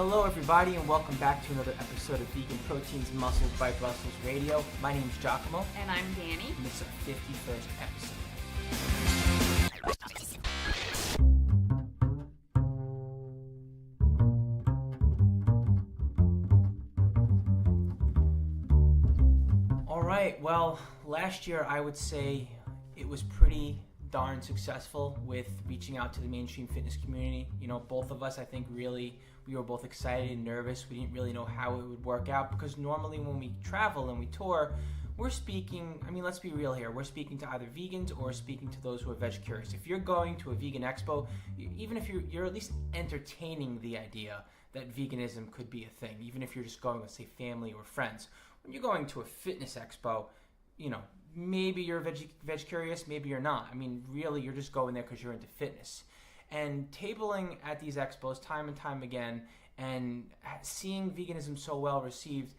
Hello everybody and welcome back to another episode of Vegan Proteins, Muscles by Brussels Radio. My name is 𝐃𝐨𝐽. And I'm Danny. And this is our 51st episode. Alright, well, last year I would say it was pretty darn successful with reaching out to the mainstream fitness community. You know, both of us, I think, really, we were both excited and nervous. We didn't really know how it would work out because normally when we travel and we tour, we're speaking, I mean, let's be real here, we're speaking to either vegans or speaking to those who are veg curious. If you're going to a vegan expo, even if you're at least entertaining the idea that veganism could be a thing, even if you're just going with, say, family or friends. When you're going to a fitness expo, you know, maybe you're veg curious, maybe you're not. I mean, really, you're just going there because you're into fitness. And tabling at these expos time and time again and seeing veganism so well received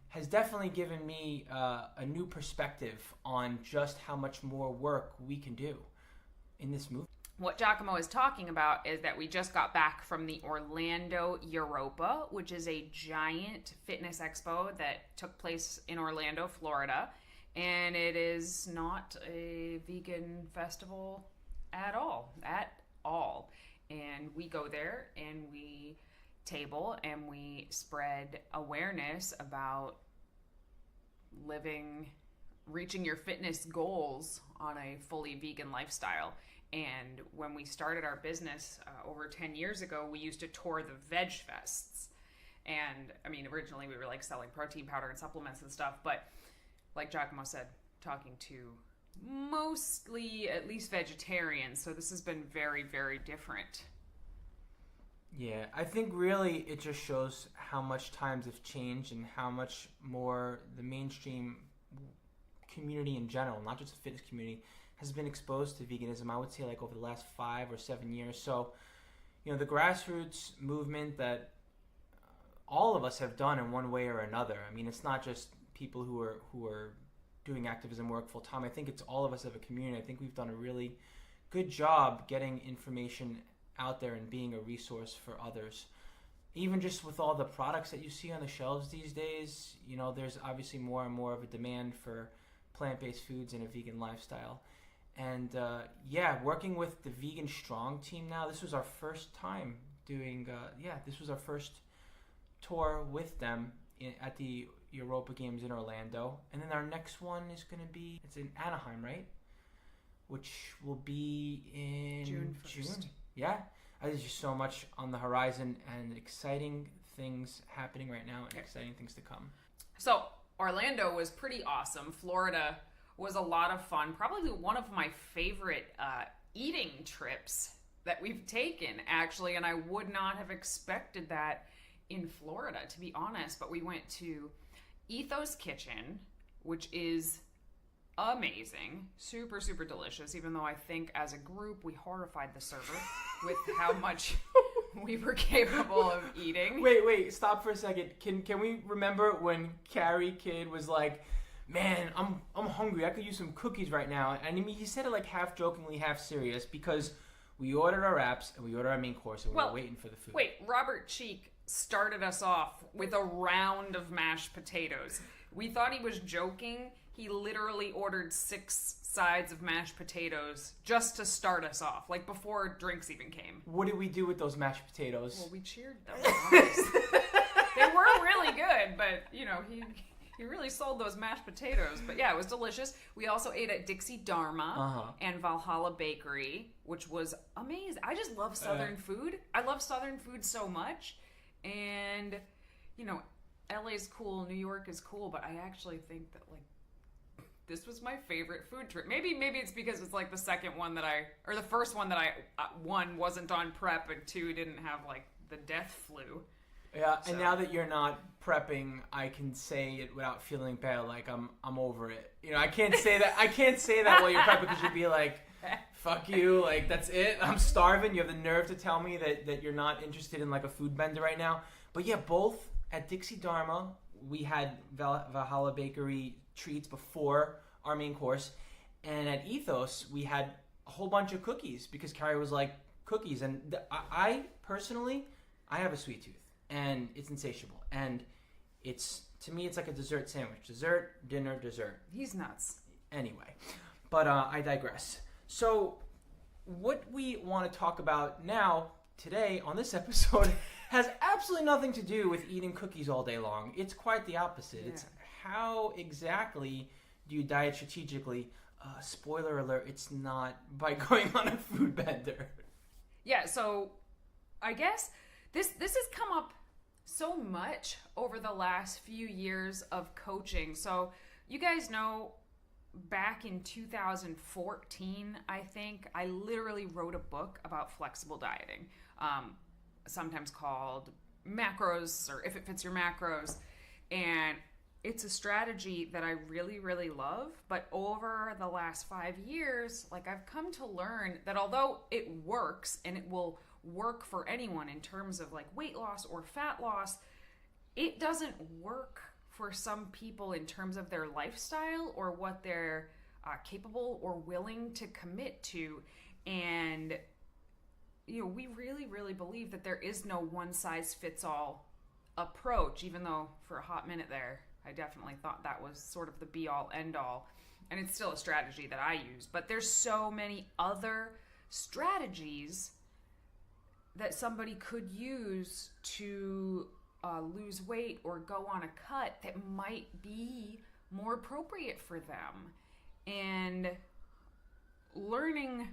has definitely given me a new perspective on just how much more work we can do in this movement. What 𝐃𝐨𝐽 is talking about is that we just got back from the Orlando Europa, which is a giant fitness expo that took place in Orlando, Florida. And it is not a vegan festival at all. And we go there and we table and we spread awareness about reaching your fitness goals on a fully vegan lifestyle. And when we started our business over 10 years ago, we used to tour the veg fests. And I mean, originally we were like selling protein powder and supplements and stuff, but like 𝐃𝐿 said, talking to mostly at least vegetarians. So this has been very, very different. Yeah, I think really it just shows how much times have changed and how much more the mainstream community in general, not just the fitness community, has been exposed to veganism, I would say like over the last 5 or 7 years. So, you know, the grassroots movement that all of us have done in one way or another. I mean, it's not just people who are doing activism work full time. I think it's all of us as a community. I think we've done a really good job getting information out there and being a resource for others. Even just with all the products that you see on the shelves these days, you know, there's obviously more and more of a demand for plant-based foods and a vegan lifestyle. And working with the Vegan Strong team now, this was our first time doing, this was our first tour with them at the Europa Games in Orlando. And then our next one is going to be, it's in Anaheim, right? Which will be in June 1st. Yeah. There's just so much on the horizon and exciting things happening right now and exciting things to come. So Orlando was pretty awesome. Florida was a lot of fun. Probably one of my favorite eating trips that we've taken, actually. And I would not have expected that in Florida, to be honest. But we went to 𝐬𝐿's Kitchen, which is amazing, super, super delicious, even though I think as a group we horrified the server with how much we were capable of eating. Wait, stop for a second. Can we remember when Carrie Kid was like, man, I'm hungry, I could use some cookies right now? And I mean, he said it like half jokingly, half serious, because we ordered our wraps and we ordered our main course and we were waiting for the food. Wait, Robert Cheek started us off with a round of mashed potatoes. We thought he was joking. He literally ordered 6 sides of mashed potatoes just to start us off, like before drinks even came. What did we do with those mashed potatoes? Well, we cheered them. They were really good, but, you know, he really sold those mashed potatoes. But yeah, it was delicious. We also ate at Dixie Dharma and Valhalla Bakery, which was amazing. I just love Southern food. I love Southern food so much. And, you know, LA's cool, New York is cool, but I actually think that, like, this was my favorite food trip. Maybe it's because it's like the second one that or the first one that one, wasn't on prep, and 2, didn't have like the death flu. Yeah, so. And now that you're not prepping, I can say it without feeling bad. Like I'm over it. You know, I can't say that. I can't say that while you're prepping because you'd be like, "Fuck you!" Like that's it. I'm starving. You have the nerve to tell me that you're not interested in like a food bender right now. But yeah, both at Dixie Dharma, we had Valhalla Bakery treats before our main course, and at 𝐬𝐿's we had a whole bunch of cookies because Carrie was like cookies, and I personally, I have a sweet tooth. and it's insatiable. And to me, it's like a dessert sandwich. Dessert, dinner, dessert. He's nuts. Anyway, but I digress. So what we want to talk about now, today, on this episode, has absolutely nothing to do with eating cookies all day long. It's quite the opposite. Yeah. It's how exactly do you diet strategically? Spoiler alert, it's not by going on a food bender. Yeah, so I guess this has come up so much over the last few years of coaching. So you guys know, back in 2014, I think, I literally wrote a book about flexible dieting, sometimes called Macros, or If It Fits Your Macros. And it's a strategy that I really, really love. But over the last 5 years, like, I've come to learn that although it works, and it will work for anyone in terms of like weight loss or fat loss, it doesn't work for some people in terms of their lifestyle or what they're capable or willing to commit to. And we really, really believe that there is no one-size-fits-all approach, even though for a hot minute there, I definitely thought that was sort of the be-all, end-all. And it's still a strategy that I use. But there's so many other strategies that somebody could use to lose weight or go on a cut that might be more appropriate for them. And learning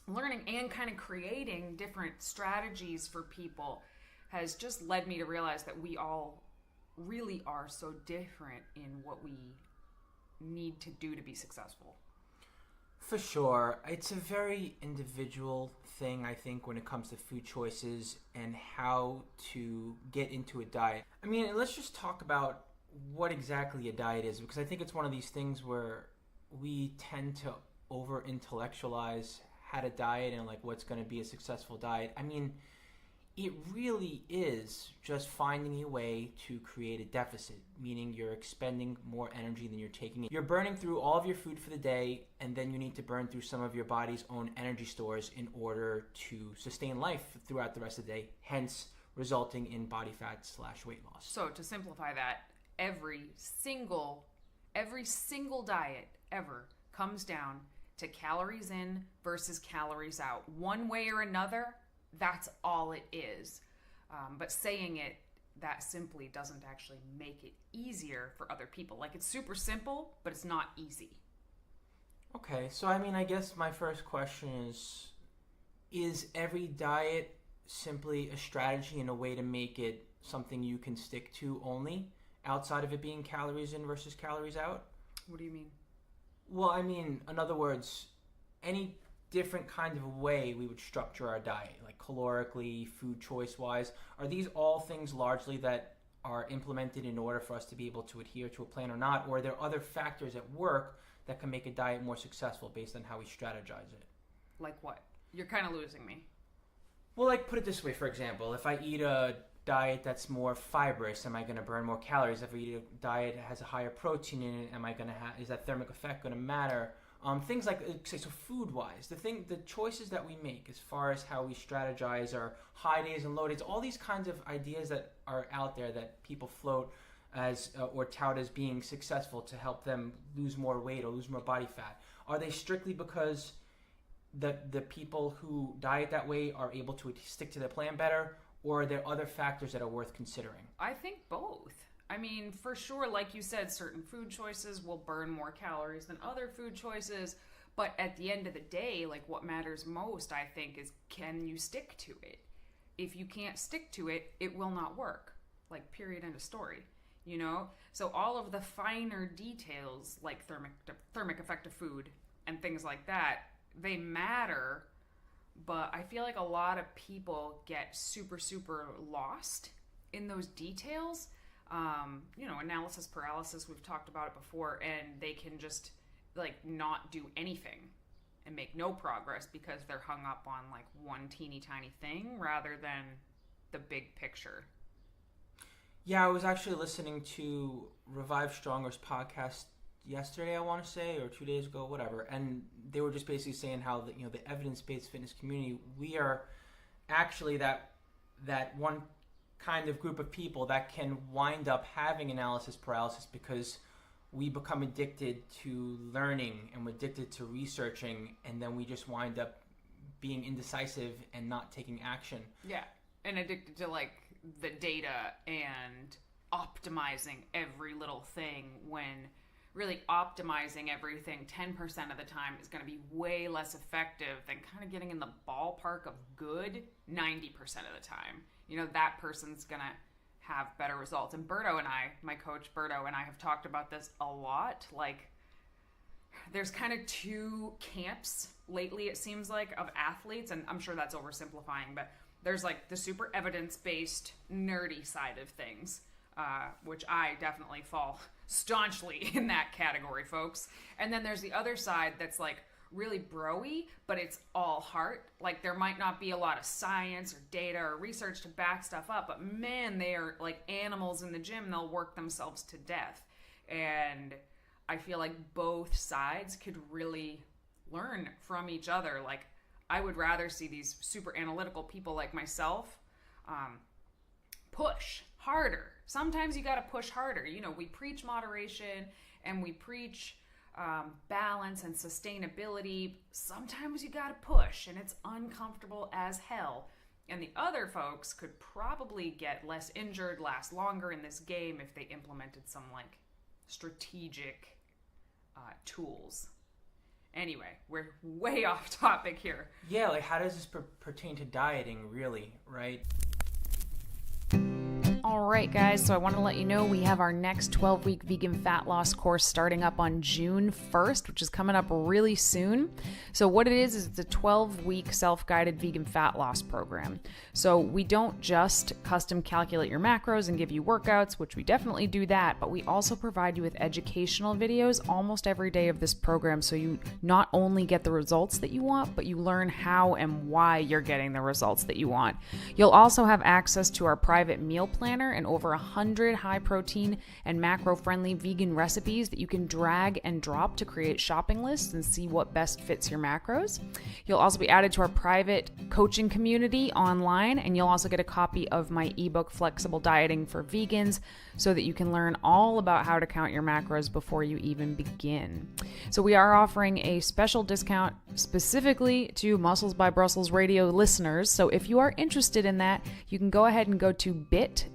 and kind of creating different strategies for people has just led me to realize that we all really are so different in what we need to do to be successful. For sure. It's a very individual thing, I think, when it comes to food choices and how to get into a diet. I mean, let's just talk about what exactly a diet is, because I think it's one of these things where we tend to over-intellectualize how to diet and like what's going to be a successful diet. I mean, it really is just finding a way to create a deficit, meaning you're expending more energy than you're taking in. You're burning through all of your food for the day, and then you need to burn through some of your body's own energy stores in order to sustain life throughout the rest of the day, hence resulting in body fat / weight loss. So to simplify that, every single diet ever comes down to calories in versus calories out. One way or another, that's all it is. But saying it that simply doesn't actually make it easier for other people. Like, it's super simple, but it's not easy. Okay, so I mean, I guess my first question is every diet simply a strategy and a way to make it something you can stick to only, outside of it being calories in versus calories out? What do you mean? Well, I mean, in other words, any different kind of way we would structure our diet, like calorically, food choice-wise, are these all things largely that are implemented in order for us to be able to adhere to a plan or not? Or are there other factors at work that can make a diet more successful based on how we strategize it? Like what? You're kind of losing me. Well, like, put it this way, for example, if I eat a diet that's more fibrous, am I going to burn more calories? If I eat a diet that has a higher protein in it, is that thermic effect going to matter? Things like, say, so food-wise, the choices that we make as far as how we strategize our high days and low days, all these kinds of ideas that are out there that people float as or tout as being successful to help them lose more weight or lose more body fat, are they strictly because the people who diet that way are able to stick to the plan better, or are there other factors that are worth considering? I think both. I mean, for sure, like you said, certain food choices will burn more calories than other food choices. But at the end of the day, like, what matters most, I think, is can you stick to it? If you can't stick to it, it will not work. Like, period, end of story. You know? So all of the finer details, like thermic effect of food and things like that, they matter. But I feel like a lot of people get super, super lost in those details. Analysis paralysis, we've talked about it before, and they can just like not do anything and make no progress because they're hung up on like one teeny tiny thing rather than the big picture. Yeah, I was actually listening to Revive Stronger's podcast yesterday, I want to say, or 2 days ago, whatever, and they were just basically saying how the evidence-based fitness community, we are actually that one kind of group of people that can wind up having analysis paralysis because we become addicted to learning and we're addicted to researching, and then we just wind up being indecisive and not taking action. Yeah, and addicted to like the data and optimizing every little thing, when really optimizing everything 10% of the time is going to be way less effective than kind of getting in the ballpark of good 90% of the time. You know, that person's going to have better results. And Berto and I, my coach Berto and I, have talked about this a lot. Like, there's kind of two camps lately, it seems like, of athletes, and I'm sure that's oversimplifying, but there's like the super evidence-based nerdy side of things, which I definitely fall staunchly in that category, folks. And then there's the other side that's like really bro-y, but it's all heart. Like, there might not be a lot of science or data or research to back stuff up, but man, they are like animals in the gym. They'll work themselves to death. And I feel like both sides could really learn from each other. Like, I would rather see these super analytical people like myself push harder. Sometimes you got to push harder. You know, we preach moderation and we preach balance and sustainability. Sometimes you got to push, and it's uncomfortable as hell. And the other folks could probably get less injured, last longer in this game if they implemented some like strategic tools. Anyway, we're way off topic here. Yeah, like, how does this pertain to dieting, really, right? All right, guys, so I want to let you know we have our next 12-week vegan fat loss course starting up on June 1st, which is coming up really soon. So what it is it's a 12-week self-guided vegan fat loss program. So we don't just custom calculate your macros and give you workouts, which we definitely do that, but we also provide you with educational videos almost every day of this program, so you not only get the results that you want, but you learn how and why you're getting the results that you want. You'll also have access to our private meal planner and over 100 high protein and macro friendly vegan recipes that you can drag and drop to create shopping lists and see what best fits your macros. You'll also be added to our private coaching community online, and you'll also get a copy of my ebook Flexible Dieting for Vegans, so that you can learn all about how to count your macros before you even begin. So we are offering a special discount specifically to Muscles by Brussels Radio listeners. So if you are interested in that, you can go ahead and go to bit.ly/vegan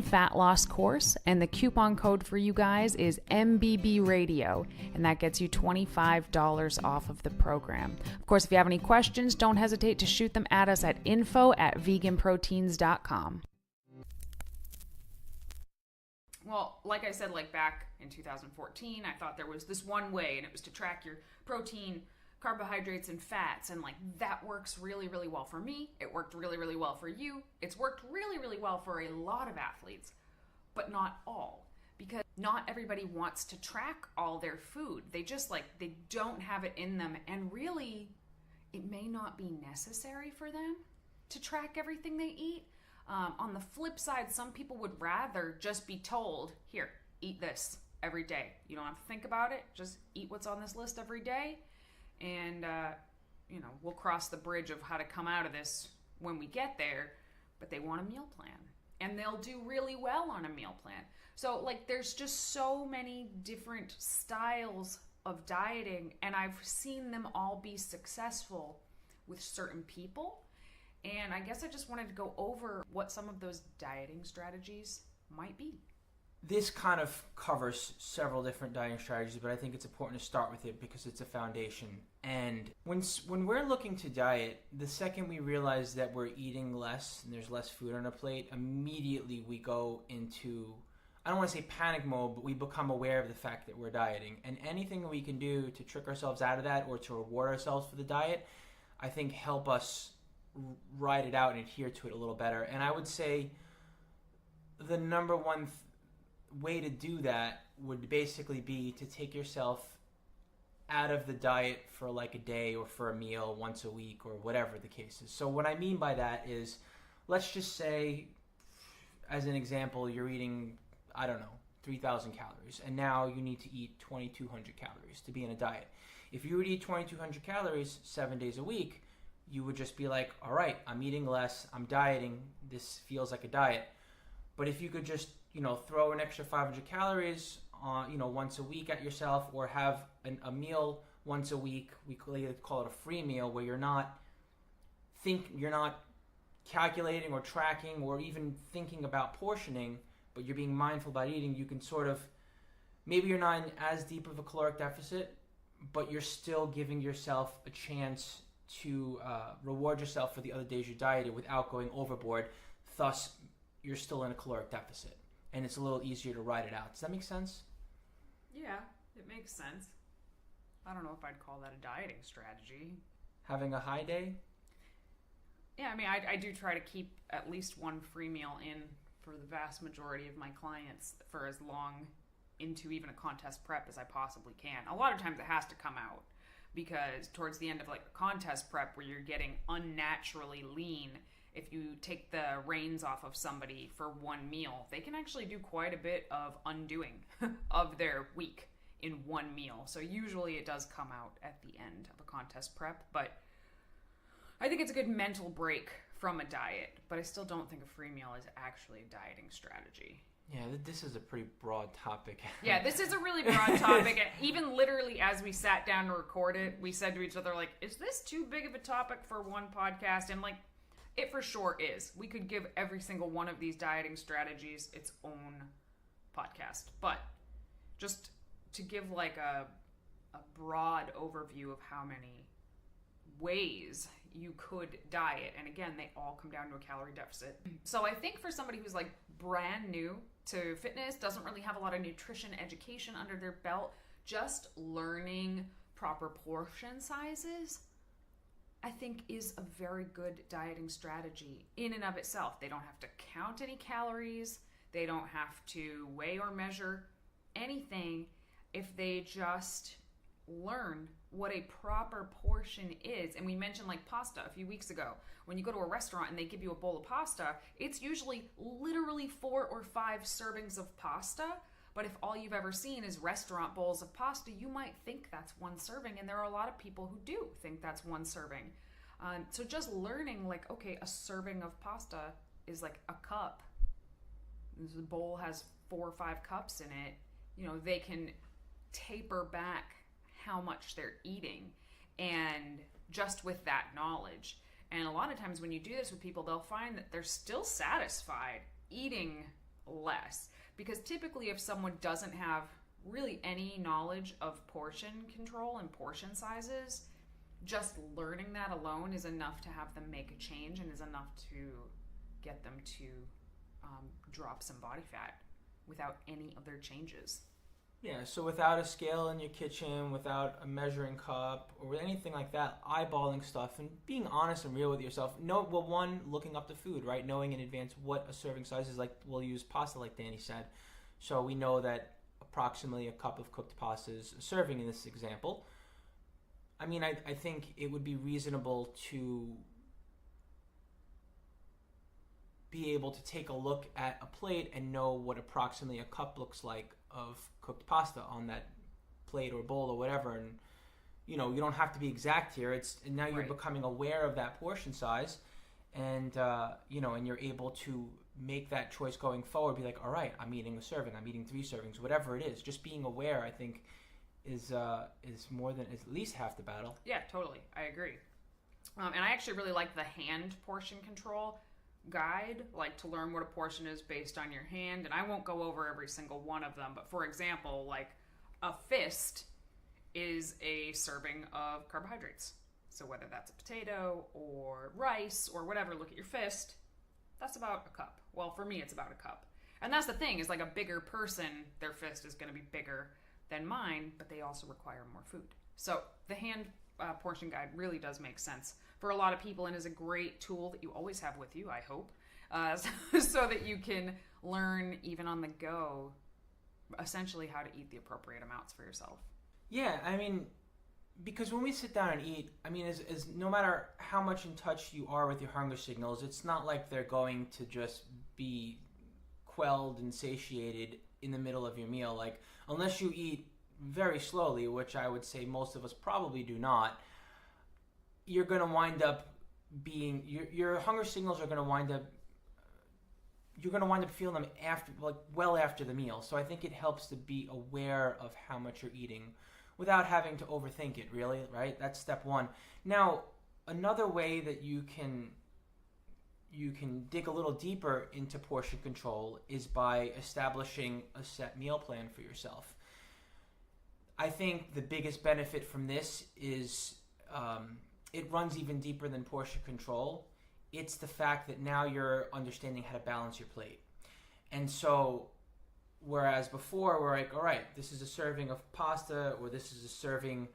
fat loss course, and the coupon code for you guys is MBB Radio, and that gets you $25 off of the program. Of course, if you have any questions, don't hesitate to shoot them at us at info@veganproteins.com. Well, like I said, like back in 2014, I thought there was this one way, and it was to track your protein, carbohydrates, and fats, and like that works really, really well for me. It worked really, really well for you. It's worked really, really well for a lot of athletes, but not all, because not everybody wants to track all their food. They just they don't have it in them, and really, it may not be necessary for them to track everything they eat. On the flip side, some people would rather just be told, here, eat this every day. You don't have to think about it. Just eat what's on this list every day. And, we'll cross the bridge of how to come out of this when we get there. But they want a meal plan. And they'll do really well on a meal plan. So, there's just so many different styles of dieting. And I've seen them all be successful with certain people. And I guess I just wanted to go over what some of those dieting strategies might be. This kind of covers several different dieting strategies, but I think it's important to start with it because it's a foundation. And when we're looking to diet, the second we realize that we're eating less and there's less food on our plate, immediately we go into, I don't want to say panic mode, but we become aware of the fact that we're dieting. And anything we can do to trick ourselves out of that or to reward ourselves for the diet, I think help us ride it out and adhere to it a little better. And I would say the number one way to do that would basically be to take yourself out of the diet for like a day or for a meal once a week or whatever the case is. So what I mean by that is, let's just say, as an example, you're eating, 3,000 calories, and now you need to eat 2,200 calories to be in a diet. If you would eat 2,200 calories 7 days a week, you would just be like, all right, I'm eating less, I'm dieting, this feels like a diet. But if you could just, throw an extra 500 calories on, once a week at yourself, or have a meal once a week, we call it a free meal, where you're not calculating or tracking or even thinking about portioning, but you're being mindful about eating, you can sort of, maybe you're not in as deep of a caloric deficit, but you're still giving yourself a chance to reward yourself for the other days you dieted without going overboard. Thus, you're still in a caloric deficit, and it's a little easier to ride it out. Does that make sense? Yeah, it makes sense. I don't know if I'd call that a dieting strategy. Having a high day? Yeah, I mean, I do try to keep at least one free meal in for the vast majority of my clients for as long into even a contest prep as I possibly can. A lot of times it has to come out, because towards the end of like a contest prep where you're getting unnaturally lean, if you take the reins off of somebody for one meal, they can actually do quite a bit of undoing of their week in one meal. So usually it does come out at the end of a contest prep, but I think it's a good mental break from a diet, but I still don't think a free meal is actually a dieting strategy. Yeah, this is a pretty broad topic. Yeah, this is a really broad topic. And even literally as we sat down to record it, we said to each other, like, is this too big of a topic for one podcast? And, like, it for sure is. We could give every single one of these dieting strategies its own podcast. But just to give, like, a broad overview of how many ways you could diet, and again, they all come down to a calorie deficit. So I think for somebody who's like brand new to fitness, doesn't really have a lot of nutrition education under their belt, just learning proper portion sizes, I think is a very good dieting strategy in and of itself. They don't have to count any calories, they don't have to weigh or measure anything. If they just learn what a proper portion is. And we mentioned like pasta a few weeks ago. When you go to a restaurant and they give you a bowl of pasta, it's usually literally 4 or 5 servings of pasta. But if all you've ever seen is restaurant bowls of pasta, you might think that's one serving. And there are a lot of people who do think that's one serving. So just learning like, okay, a serving of pasta is like a cup. The bowl has 4 or 5 cups in it. They can taper back how much they're eating, and just with that knowledge. And a lot of times when you do this with people, they'll find that they're still satisfied eating less, because typically if someone doesn't have really any knowledge of portion control and portion sizes, just learning that alone is enough to have them make a change, and is enough to get them to drop some body fat without any other changes. Yeah, so without a scale in your kitchen, without a measuring cup, or anything like that, eyeballing stuff and being honest and real with yourself. Looking up the food, right? Knowing in advance what a serving size is. Like, we'll use pasta like Danny said. So we know that approximately a cup of cooked pasta is a serving in this example. I mean, I think it would be reasonable to be able to take a look at a plate and know what approximately a cup looks like of cooked pasta on that plate or bowl or whatever. And you don't have to be exact here. And now you're becoming aware of that portion size, and and you're able to make that choice going forward. Be like, all right, I'm eating a serving, I'm eating 3 servings, whatever it is. Just being aware, I think, is more than, is at least half the battle. Yeah, totally, I agree. And I actually really like the hand portion control guide, like to learn what a portion is based on your hand. And I won't go over every single one of them, but for example, like a fist is a serving of carbohydrates. So whether that's a potato or rice or whatever, look at your fist, that's about a cup. Well, for me, it's about a cup. And that's the thing, is like a bigger person, their fist is going to be bigger than mine, but they also require more food. So the hand portion guide really does make sense for a lot of people, and is a great tool that you always have with you, I hope, so that you can learn even on the go, essentially how to eat the appropriate amounts for yourself. Yeah, I mean, because when we sit down and eat, I mean, as no matter how much in touch you are with your hunger signals, it's not like they're going to just be quelled and satiated in the middle of your meal. Like, unless you eat very slowly, which I would say most of us probably do not, you're going to wind up being your hunger signals are going to wind up. You're going to wind up feeling them after, like well after the meal. So I think it helps to be aware of how much you're eating without having to overthink it. Really, right? That's step one. Now, another way that you can dig a little deeper into portion control is by establishing a set meal plan for yourself. I think the biggest benefit from this is it runs even deeper than portion control. It's the fact that now you're understanding how to balance your plate. And so, whereas before we're like, all right, this is a serving of pasta or this is a serving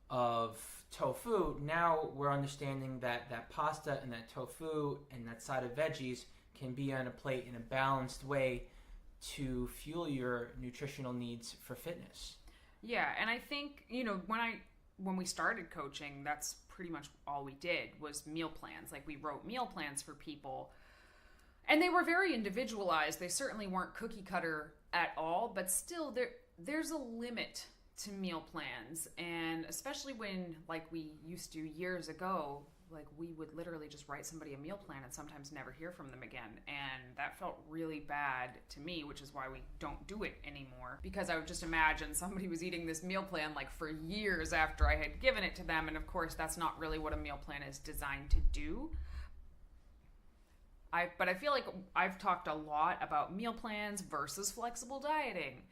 of tofu, now we're understanding that that pasta and that tofu and that side of veggies can be on a plate in a balanced way to fuel your nutritional needs for fitness. Yeah, and I think, when we started coaching, that's pretty much all we did was meal plans. Like, we wrote meal plans for people, and they were very individualized. They certainly weren't cookie cutter at all, but still there's a limit to meal plans. And especially when, like we used to years ago, like we would literally just write somebody a meal plan and sometimes never hear from them again. And that felt really bad to me, which is why we don't do it anymore. Because I would just imagine somebody was eating this meal plan like for years after I had given it to them. And of course, that's not really what a meal plan is designed to do. But I feel like I've talked a lot about meal plans versus flexible dieting,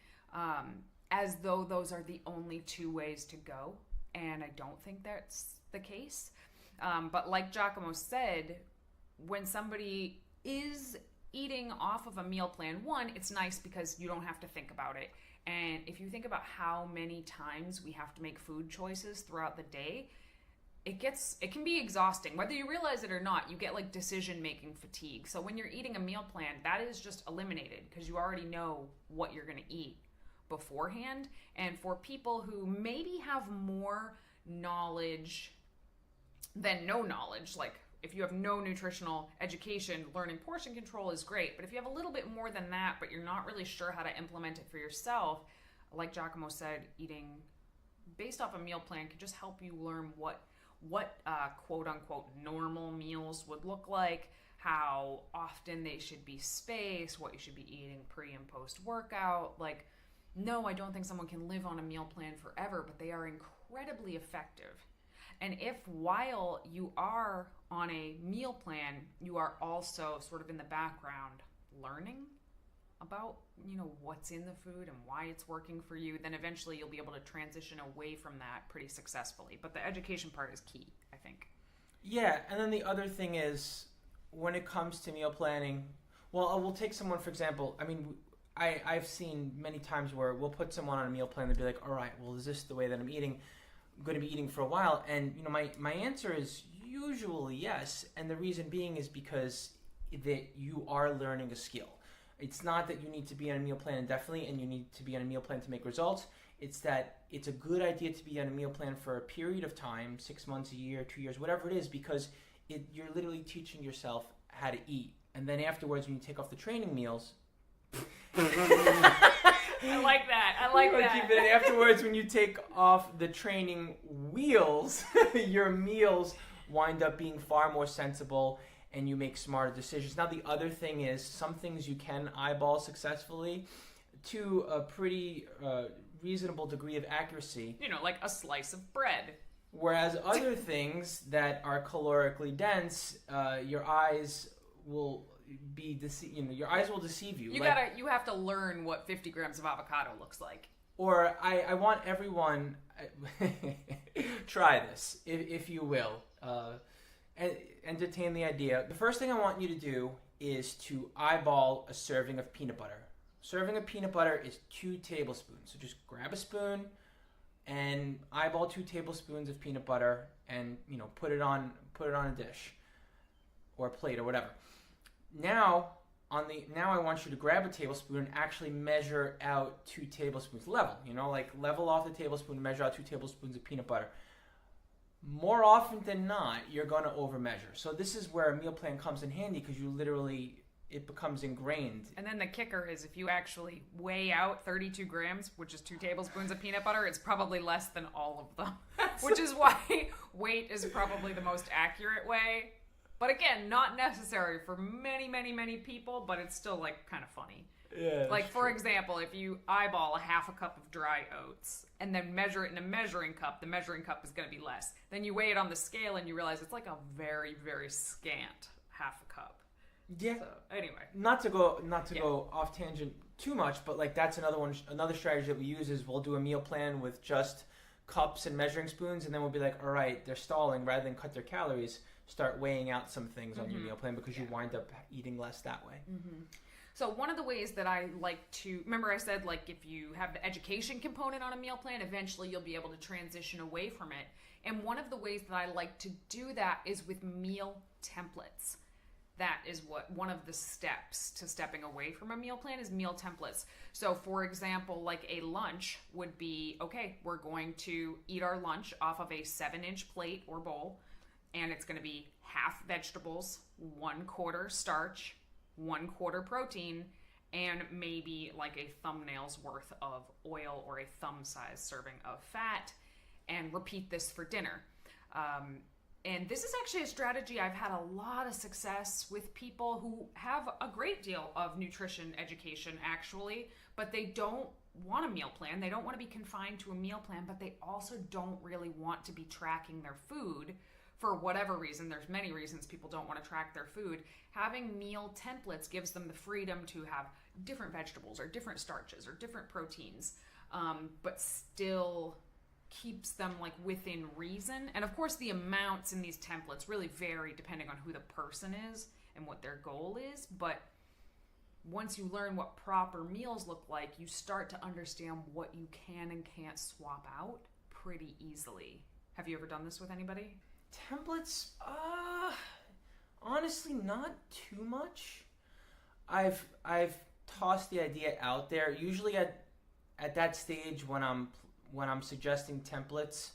as though those are the only two ways to go. And I don't think that's the case. But like 𝐬𝐿𝐫 said, when somebody is eating off of a meal plan, one, it's nice because you don't have to think about it. And if you think about how many times we have to make food choices throughout the day, it can be exhausting. Whether you realize it or not, you get like decision-making fatigue. So when you're eating a meal plan, that is just eliminated because you already know what you're going to eat beforehand. And for people who maybe have more knowledge than no knowledge, like if you have no nutritional education, learning portion control is great. But if you have a little bit more than that, but you're not really sure how to implement it for yourself, like 𝐬𝐿𝐫 said, eating based off a meal plan can just help you learn what quote unquote normal meals would look like, how often they should be spaced, what you should be eating pre and post workout. Like, no, I don't think someone can live on a meal plan forever, but they are incredibly effective. And if while you are on a meal plan, you are also sort of in the background learning about, what's in the food and why it's working for you, then eventually you'll be able to transition away from that pretty successfully. But the education part is key, I think. Yeah, and then the other thing is, when it comes to meal planning, well, we'll take someone, for example, I've seen many times where we'll put someone on a meal plan and be like, all right, well, is this the way that I'm eating? I'm going to be eating for a while. And, my answer is usually yes. And the reason being is because that you are learning a skill. It's not that you need to be on a meal plan indefinitely and you need to be on a meal plan to make results. It's that it's a good idea to be on a meal plan for a period of time, 6 months, a year, 2 years, whatever it is, because you're literally teaching yourself how to eat. And then afterwards, when you take off the training meals... I like that. And afterwards, when you take off the training wheels, your meals wind up being far more sensible and you make smarter decisions. Now, the other thing is, some things you can eyeball successfully to a pretty reasonable degree of accuracy. Like a slice of bread. Whereas other things that are calorically dense, your eyes will be your eyes will deceive you. You have to learn what 50 grams of avocado looks like. Or I want everyone try this if you will. Entertain the idea. The first thing I want you to do is to eyeball a serving of peanut butter. Serving of peanut butter is 2 tablespoons. So just grab a spoon and eyeball 2 tablespoons of peanut butter and put it on a dish or a plate or whatever. Now I want you to grab a tablespoon and actually measure out 2 tablespoons level. Level off the tablespoon, measure out 2 tablespoons of peanut butter. More often than not, you're going to overmeasure. So this is where a meal plan comes in handy because it becomes ingrained. And then the kicker is if you actually weigh out 32 grams, which is 2 tablespoons of peanut butter, it's probably less than all of them. Which is why weight is probably the most accurate way But again, not necessary for many, many, many people, but it's still like kind of funny. Yeah, like for example, if you eyeball a half a cup of dry oats and then measure it in a measuring cup, the measuring cup is going to be less. Then you weigh it on the scale and you realize it's like a very, very scant half a cup. Yeah. So anyway, not to go off tangent too much, but like that's another strategy that we use is we'll do a meal plan with just cups and measuring spoons, and then we'll be like, all right, they're stalling. Rather than cut their calories, start weighing out some things on your meal plan because you wind up eating less that way. So one of the ways that I like to, remember I said like if you have the education component on a meal plan, eventually you'll be able to transition away from it. And one of the ways that I like to do that is with meal templates. That is one of the steps to stepping away from a meal plan is meal templates. So for example, like a lunch would be, okay, we're going to eat our lunch off of a 7-inch plate or bowl, and it's going to be half vegetables, 1/4 starch, 1/4 protein, and maybe like a thumbnail's worth of oil or a thumb-sized serving of fat, and repeat this for dinner. And this is actually a strategy I've had a lot of success with people who have a great deal of nutrition education, actually, but they don't want a meal plan. They don't want to be confined to a meal plan, but they also don't really want to be tracking their food for whatever reason. There's many reasons people don't want to track their food. Having meal templates gives them the freedom to have different vegetables or different starches or different proteins, but still keeps them like within reason. And of course the amounts in these templates really vary depending on who the person is and what their goal is, but once you learn what proper meals look like, you start to understand what you can and can't swap out pretty easily. Have you ever done this with anybody? Templates, honestly not too much. I've tossed the idea out there. Usually at that stage when I'm suggesting templates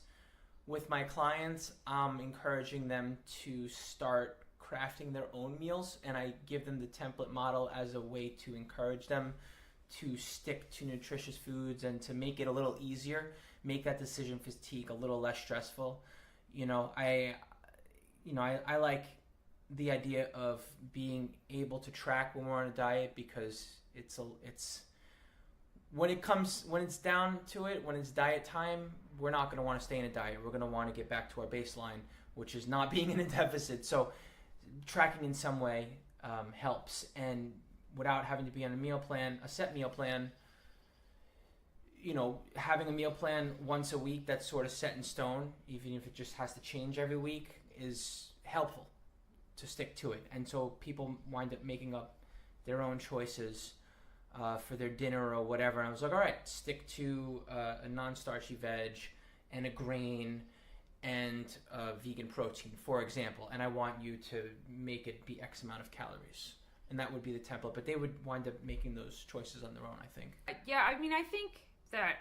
with my clients, I'm encouraging them to start crafting their own meals, and I give them the template model as a way to encourage them to stick to nutritious foods and to make it a little easier, make that decision fatigue a little less stressful. I like the idea of being able to track when we're on a diet because it's when it's down to it, when it's diet time, we're not going to want to stay in a diet. We're going to want to get back to our baseline, which is not being in a deficit. So tracking in some way helps. And without having to be on a set meal plan, having a meal plan once a week that's sort of set in stone, even if it just has to change every week, is helpful to stick to it. And so people wind up making up their own choices for their dinner or whatever. And I was like, all right, stick to a non-starchy veg and a grain and vegan protein, for example. And I want you to make it be X amount of calories. And that would be the template. But they would wind up making those choices on their own, I think. Yeah, I mean, I think that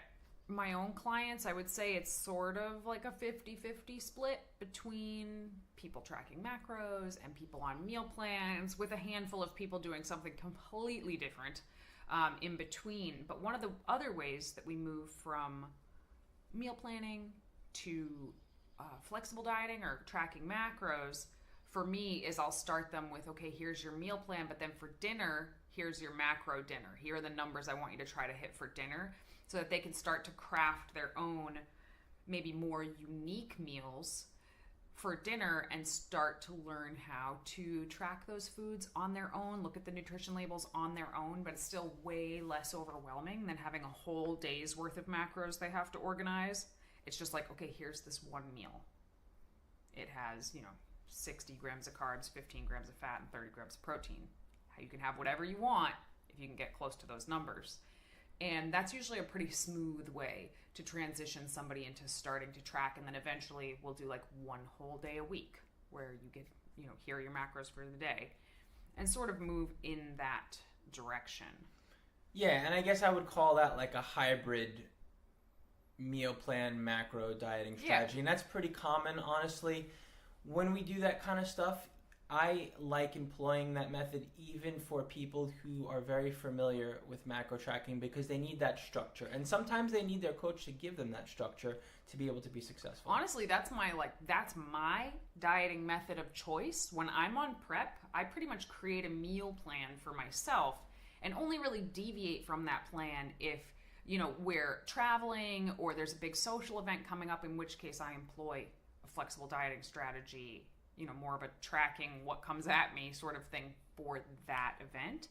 my own clients, I would say it's sort of like a 50-50 split between people tracking macros and people on meal plans, with a handful of people doing something completely different in between. But one of the other ways that we move from meal planning to flexible dieting or tracking macros for me is I'll start them with, okay, here's your meal plan, but then for dinner, here's your macro dinner. Here are the numbers I want you to try to hit for dinner, so that they can start to craft their own, maybe more unique meals for dinner and start to learn how to track those foods on their own, look at the nutrition labels on their own, but it's still way less overwhelming than having a whole day's worth of macros they have to organize. It's just like, okay, here's this one meal. It has, 60 grams of carbs, 15 grams of fat, and 30 grams of protein. You can have whatever you want if you can get close to those numbers. And that's usually a pretty smooth way to transition somebody into starting to track. And then eventually we'll do like one whole day a week where you get, here are your macros for the day, and sort of move in that direction. Yeah, and I guess I would call that like a hybrid meal plan macro dieting strategy. Yeah. And that's pretty common, honestly. When we do that kind of stuff, I like employing that method even for people who are very familiar with macro tracking because they need that structure. And sometimes they need their coach to give them that structure to be able to be successful. Honestly, that's my dieting method of choice. When I'm on prep, I pretty much create a meal plan for myself and only really deviate from that plan if, we're traveling or there's a big social event coming up, in which case I employ a flexible dieting strategy, more of a tracking what comes at me sort of thing for that event.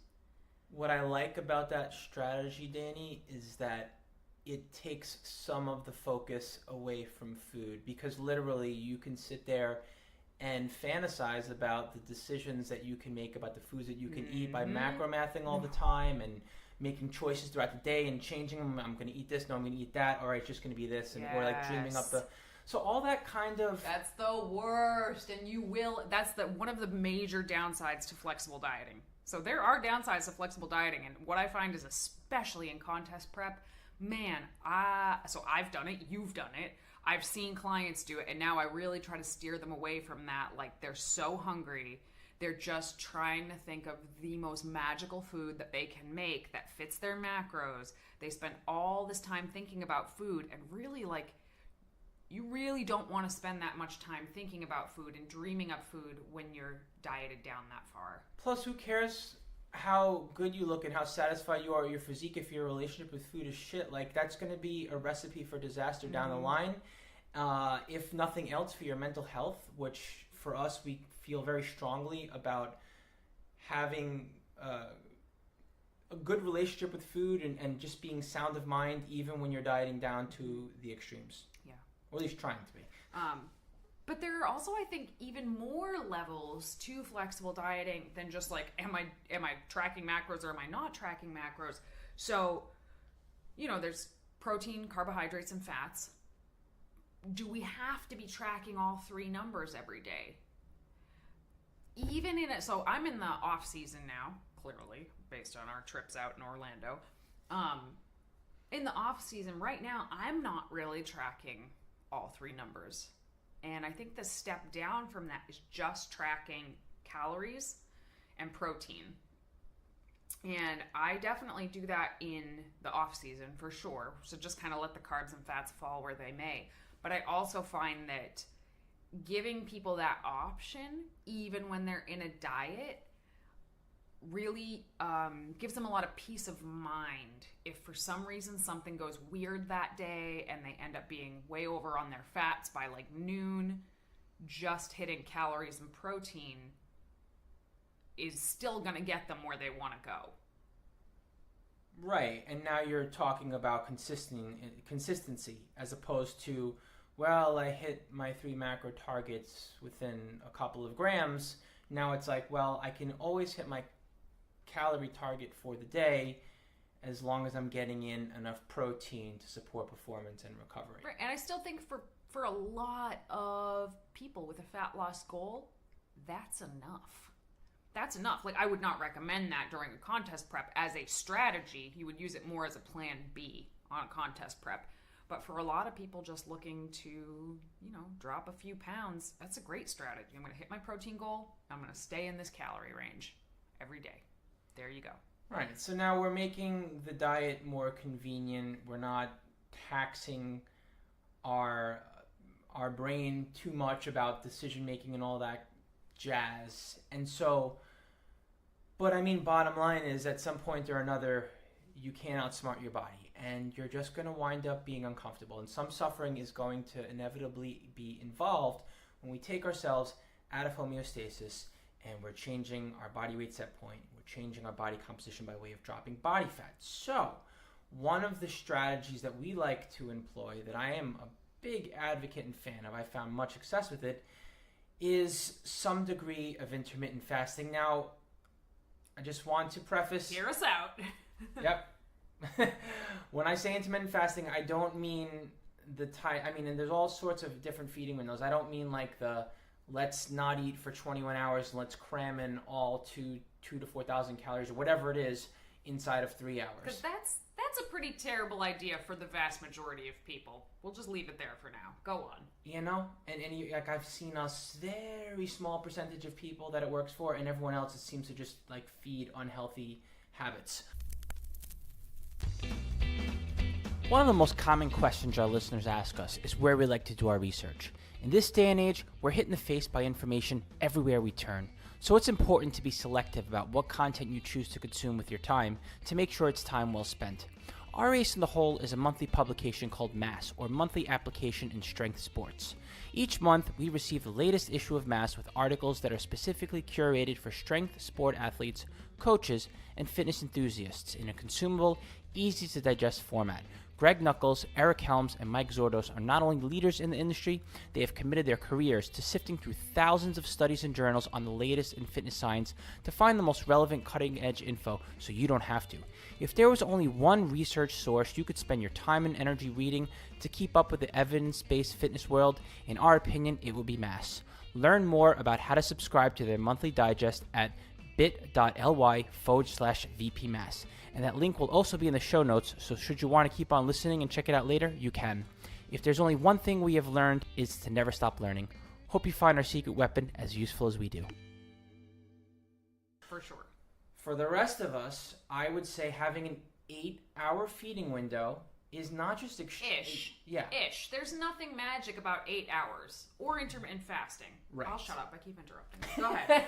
What I like about that strategy, Danny, is that it takes some of the focus away from food, because literally you can sit there and fantasize about the decisions that you can make about the foods that you can eat by macromathing all the time and making choices throughout the day and changing them. I'm going to eat this, no, I'm going to eat that, all right, it's just going to be this, and or like dreaming up the... So all that kind of... That's the worst, and that's one of the major downsides to flexible dieting. So there are downsides to flexible dieting, and what I find is, especially in contest prep, man, so I've done it, you've done it, I've seen clients do it, and now I really try to steer them away from that. Like, they're so hungry, they're just trying to think of the most magical food that they can make that fits their macros. They spend all this time thinking about food, and really, you really don't want to spend that much time thinking about food and dreaming up food when you're dieted down that far. Plus, who cares how good you look and how satisfied you are with your physique if your relationship with food is shit? Like, that's going to be a recipe for disaster down the line. If nothing else, for your mental health, which for us, we feel very strongly about having a good relationship with food and just being sound of mind even when you're dieting down to the extremes. Yeah. Or at least trying to be. But there are also, I think, even more levels to flexible dieting than just am I tracking macros or am I not tracking macros? So, there's protein, carbohydrates, and fats. Do we have to be tracking all three numbers every day? So I'm in the off season now, clearly, based on our trips out in Orlando. In the off season right now, I'm not really tracking all three numbers. And I think the step down from that is just tracking calories and protein. And I definitely do that in the off season for sure. So just kind of let the carbs and fats fall where they may. But I also find that giving people that option, even when they're in a diet, really gives them a lot of peace of mind. If for some reason something goes weird that day and they end up being way over on their fats by noon, just hitting calories and protein is still going to get them where they want to go. Right, and now you're talking about consistency as opposed to, well, I hit my 3 macro targets within a couple of grams. Now it's well, I can always hit my calorie target for the day as long as I'm getting in enough protein to support performance and recovery. Right, and I still think for a lot of people with a fat loss goal, that's enough. That's enough. I would not recommend that during a contest prep as a strategy. You would use it more as a plan B on a contest prep. But for a lot of people just looking to, drop a few pounds, that's a great strategy. I'm going to hit my protein goal. I'm going to stay in this calorie range every day. There you go. Right. So now we're making the diet more convenient. We're not taxing our brain too much about decision making and all that jazz. And so, but bottom line is at some point or another, you can't outsmart your body and you're just going to wind up being uncomfortable. And some suffering is going to inevitably be involved when we take ourselves out of homeostasis and we're changing our body weight set point. We're changing our body composition by way of dropping body fat. So one of the strategies that we like to employ that I am a big advocate and fan of, I found much success with it, is some degree of intermittent fasting. Now, I just want to preface... Hear us out. Yep. When I say intermittent fasting, I don't mean the type... and there's all sorts of different feeding windows. I don't mean the let's not eat for 21 hours and let's cram in all 2,000 to 4,000 calories or whatever it is inside of 3 hours. Because that's That's a pretty terrible idea for the vast majority of people. We'll just leave it there for now. Go on. You know, and like I've seen a very small percentage of people that it works for, and everyone else it seems to just like feed unhealthy habits. One of the most common questions our listeners ask us is where we like to do our research. In this day and age, we're hit in the face by information everywhere we turn. So it's important to be selective about what content you choose to consume with your time to make sure it's time well spent. 𝐼 in the Whole is a monthly publication called MASS, or Monthly Application in Strength Sports. Each month, we receive the latest issue of MASS with articles that are specifically curated for strength sport athletes, coaches, and fitness enthusiasts in a consumable, easy-to-digest format. Greg Nuckols, Eric Helms, and Mike Zourdos are not only leaders in the industry, they have committed their careers to sifting through thousands of studies and journals on the latest in fitness science to find the most relevant cutting-edge info so you don't have to. If there was only one research source you could spend your time and energy reading to keep up with the evidence-based fitness world, in our opinion, it would be MASS. Learn more about how to subscribe to their monthly digest at bit.ly/VPMass. And that link will also be in the show notes, so should you want to keep on listening and check it out later, you can. If there's only one thing we have learned, is to never stop learning. Hope you find our secret weapon as useful as we do. For sure. For the rest of us, I would say having an 8-hour feeding window is not just... Ish. Yeah. Ish. There's nothing magic about 8 hours or intermittent fasting. Right. I'll shut up. I keep interrupting. Go ahead.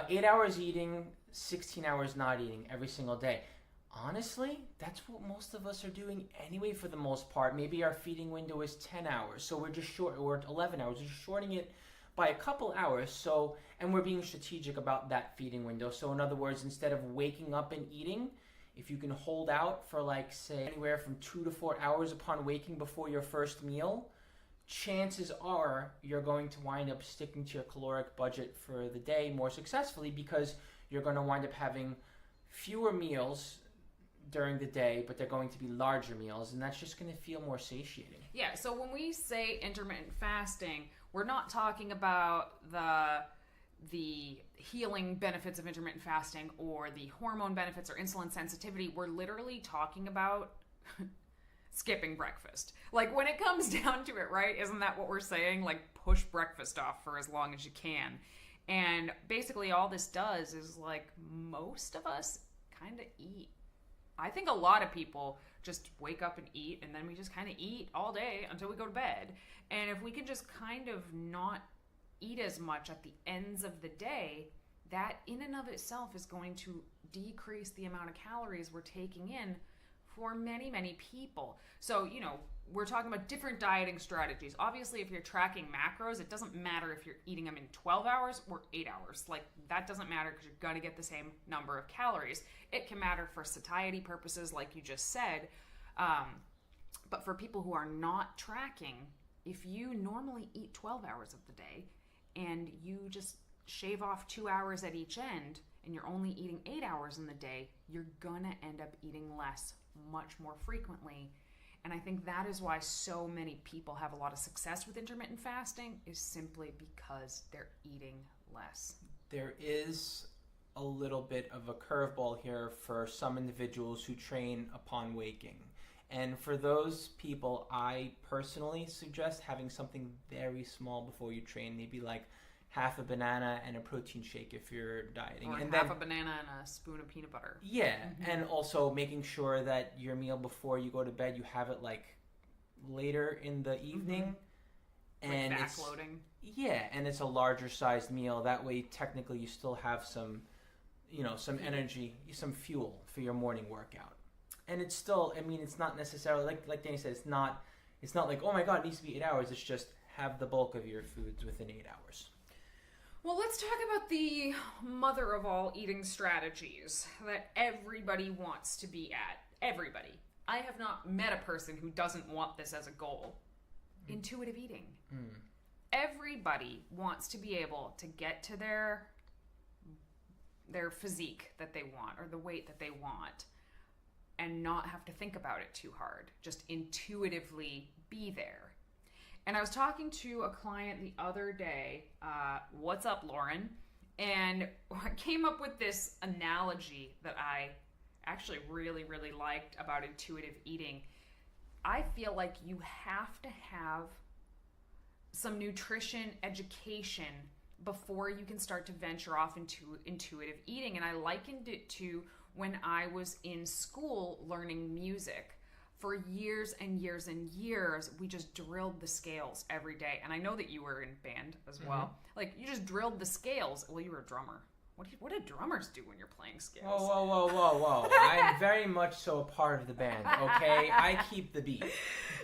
8 hours eating, 16 hours not eating every single day. Honestly, that's what most of us are doing anyway for the most part. Maybe our feeding window is 10 hours, so we're just short, or 11 hours. We're just shorting it by a couple hours, so, and we're being strategic about that feeding window. So in other words, instead of waking up and eating, if you can hold out for like, say, anywhere from 2 to 4 hours upon waking before your first meal, chances are you're going to wind up sticking to your caloric budget for the day more successfully, because you're going to wind up having fewer meals during the day, but they're going to be larger meals, and that's just going to feel more satiating. Yeah, so when we say intermittent fasting, we're not talking about the healing benefits of intermittent fasting or the hormone benefits or insulin sensitivity. We're literally talking about skipping breakfast. Like, when it comes down to it, right? Isn't that what we're saying? Like, push breakfast off for as long as you can. And basically all this does is, like, most of us kind of eat. I think a lot of people just wake up and eat, and then we just kind of eat all day until we go to bed. And if we can just kind of not eat as much at the ends of the day, that in and of itself is going to decrease the amount of calories we're taking in for many, many people. So, you know, we're talking about different dieting strategies. Obviously, if you're tracking macros, it doesn't matter if you're eating them in 12 hours or 8 hours. Like, that doesn't matter because you're going to get the same number of calories. It can matter for satiety purposes, like you just said. But for people who are not tracking, if you normally eat 12 hours of the day and you just shave off 2 hours at each end and you're only eating 8 hours in the day, you're going to end up eating less much more frequently. And I think that is why so many people have a lot of success with intermittent fasting, is simply because they're eating less. There is a little bit of a curveball here for some individuals who train upon waking. And for those people, I personally suggest having something very small before you train, maybe like half a banana and a protein shake if you're dieting. Or and half then, a banana and a spoon of peanut butter. Yeah, and also making sure that your meal before you go to bed, you have it like later in the evening. And like it's backloading. Yeah, and it's a larger sized meal. That way, technically, you still have some, you know, some energy, some fuel for your morning workout. And it's still, I mean, it's not necessarily, like Danny said, it's not like, oh my God, it needs to be 8 hours. It's just have the bulk of your foods within 8 hours. Well, let's talk about the mother of all eating strategies that everybody wants to be at. Everybody. I have not met a person who doesn't want this as a goal. Intuitive eating. Everybody wants to be able to get to their physique that they want, or the weight that they want, and not have to think about it too hard. Just intuitively be there. And I was talking to a client the other day, what's up, Lauren? And I came up with this analogy that I actually really, really liked about intuitive eating, I feel like you have to have some nutrition education before you can start to venture off into intuitive eating. And I likened it to when I was in school learning music. For years and years and years, we just drilled the scales every day. And I know that you were in band as well. Like, you just drilled the scales. Well, you were a drummer. What do drummers do when you're playing scales? Whoa. I'm very much so a part of the band, okay? I keep the beat.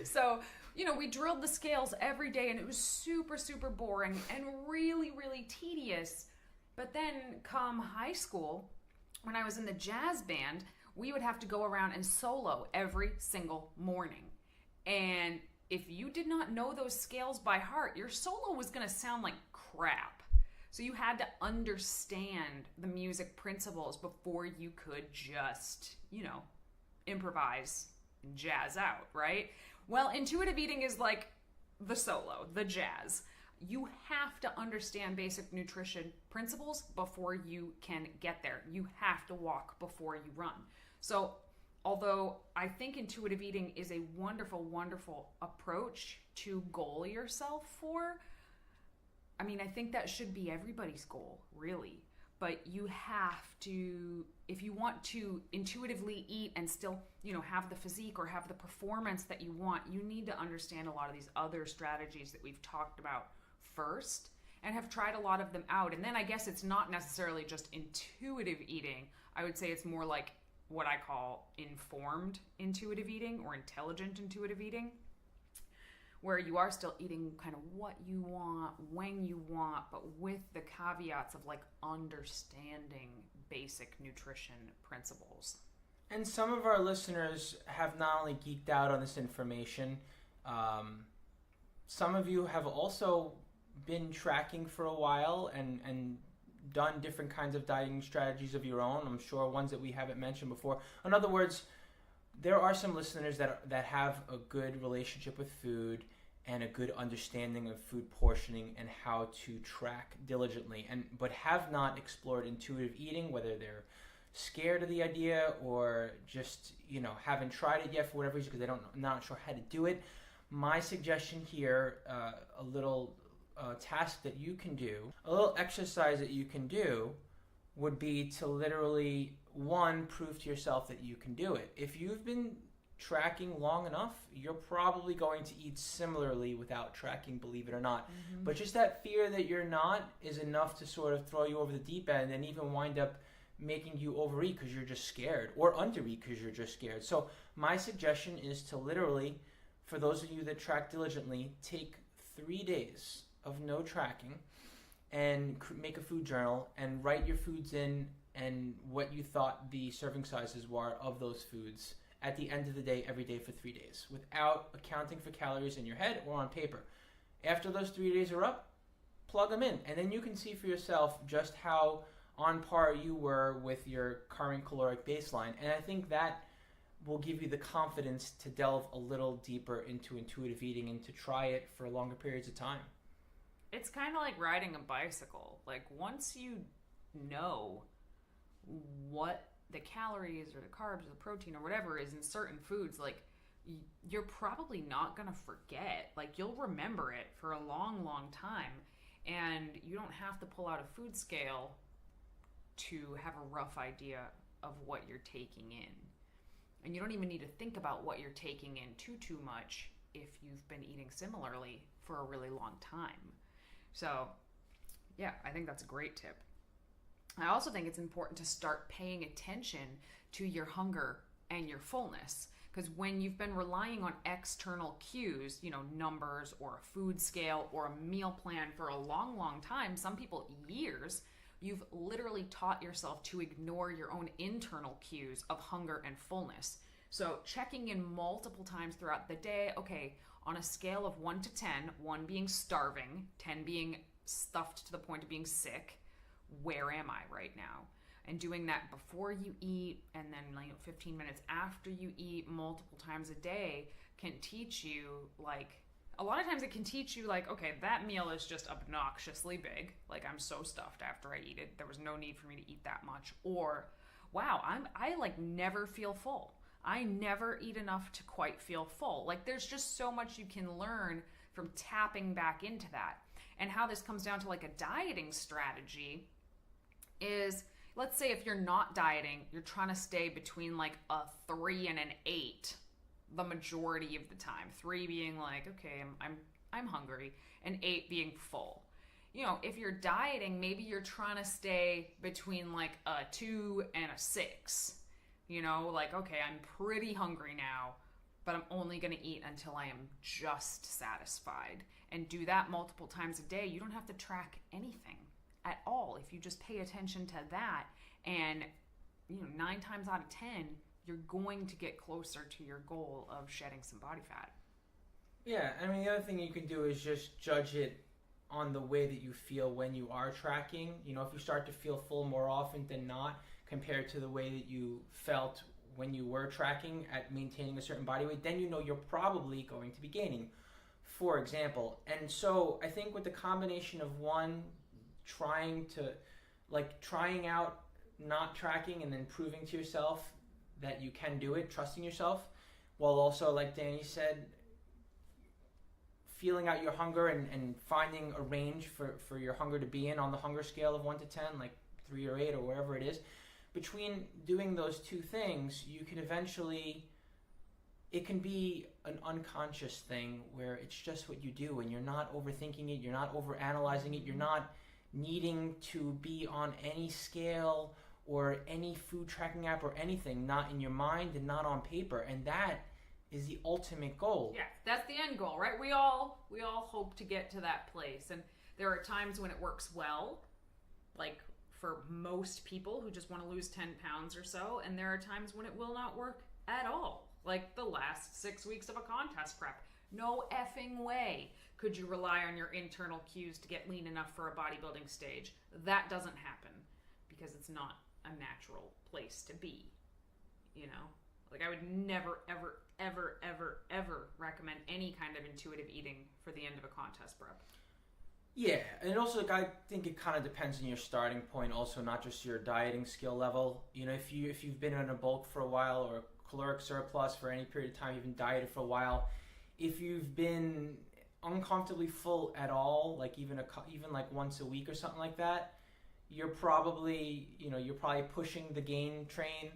So, we drilled the scales every day, and it was super, super boring and really, really tedious. But then come high school, when I was in the jazz band, we would have to go around and solo every single morning. And if you did not know those scales by heart, your solo was going to sound like crap. So you had to understand the music principles before you could just, improvise and jazz out, right? Well, intuitive eating is like the solo, the jazz. You have to understand basic nutrition principles before you can get there. You have to walk before you run. So although I think intuitive eating is a wonderful, wonderful approach to goal yourself for, I think that should be everybody's goal, really. But you have to, if you want to intuitively eat and still, have the physique or have the performance that you want, you need to understand a lot of these other strategies that we've talked about first and have tried a lot of them out. And then I guess it's not necessarily just intuitive eating. I would say it's more like what I call informed intuitive eating or intelligent intuitive eating, where you are still eating kind of what you want, when you want, but with the caveats of like understanding basic nutrition principles. And some of our listeners have not only geeked out on this information, some of you have also been tracking for a while and done different kinds of dieting strategies of your own. I'm sure ones that we haven't mentioned before. In other words, there are some listeners that have a good relationship with food and a good understanding of food portioning and how to track diligently, but have not explored intuitive eating, whether they're scared of the idea or just haven't tried it yet for whatever reason because they're not sure how to do it. My suggestion here, a little task that you can do, a little exercise that you can do, would be to literally, one, prove to yourself that you can do it. If you've been tracking long enough, you're probably going to eat similarly without tracking, believe it or not. But just that fear that you're not is enough to sort of throw you over the deep end and even wind up making you overeat because you're just scared, or undereat because you're just scared. So my suggestion is to literally, for those of you that track diligently, take 3 days of no tracking and make a food journal and write your foods in and what you thought the serving sizes were of those foods at the end of the day, every day for 3 days, without accounting for calories in your head or on paper. After those 3 days are up, plug them in, and then you can see for yourself just how on par you were with your current caloric baseline. And I think that will give you the confidence to delve a little deeper into intuitive eating and to try it for longer periods of time. It's kind of like riding a bicycle. Like, once you know what the calories or the carbs or the protein or whatever is in certain foods, like, you're probably not going to forget. Like, you'll remember it for a long, long time. And you don't have to pull out a food scale to have a rough idea of what you're taking in. And you don't even need to think about what you're taking in too much if you've been eating similarly for a really long time. So, yeah, I think that's a great tip. I also think it's important to start paying attention to your hunger and your fullness. Because when you've been relying on external cues, numbers or a food scale or a meal plan for a long, long time, some people years, you've literally taught yourself to ignore your own internal cues of hunger and fullness. So checking in multiple times throughout the day, okay, on a scale of 1 to 10, 1 being starving, 10 being stuffed to the point of being sick, where am I right now? And doing that before you eat and then 15 minutes after you eat multiple times a day can teach you, a lot of times it can teach you, okay, that meal is just obnoxiously big. Like, I'm so stuffed after I eat it. There was no need for me to eat that much. Or, wow, I like never feel full. I never eat enough to quite feel full. Like there's just so much you can learn from tapping back into that. And how this comes down to like a dieting strategy is, let's say if you're not dieting, you're trying to stay between like a 3 and an 8 the majority of the time. 3 being like, okay, I'm hungry, and 8 being full. You know, if you're dieting, maybe you're trying to stay between like a 2 and a 6. You know, like, okay, I'm pretty hungry now, but I'm only going to eat until I am just satisfied. And do that multiple times a day. You don't have to track anything at all if you just pay attention to that. And, you know, 9 times out of 10, you're going to get closer to your goal of shedding some body fat. Yeah, I mean, the other thing you can do is just judge it on the way that you feel when you are tracking. You know, if you start to feel full more often than not compared to the way that you felt when you were tracking at maintaining a certain body weight, then you know you're probably going to be gaining, for example. And so I think with the combination of one, trying out not tracking and then proving to yourself that you can do it, trusting yourself, while also, like Danny said, feeling out your hunger and finding a range for your hunger to be in on the hunger scale of 1 to 10, like 3 or 8 or wherever it is. Between doing those two things, you can eventually, it can be an unconscious thing where it's just what you do and you're not overthinking it, you're not overanalyzing it, you're not needing to be on any scale or any food tracking app or anything, not in your mind and not on paper. And that is the ultimate goal. Yeah, that's the end goal, right? We all hope to get to that place. And there are times when it works well, like for most people who just want to lose 10 pounds or so, and there are times when it will not work at all, like the last 6 weeks of a contest prep. No effing way could you rely on your internal cues to get lean enough for a bodybuilding stage. That doesn't happen because it's not a natural place to be, you know? Like I would never, ever, ever, ever, ever recommend any kind of intuitive eating for the end of a contest prep. Yeah, and also like, I think it kind of depends on your starting point also, not just your dieting skill level. You know, if you've been in a bulk for a while or caloric surplus for any period of time, you've been dieted for a while, if you've been uncomfortably full at all, like even like once a week or something like that, you're probably pushing the gain train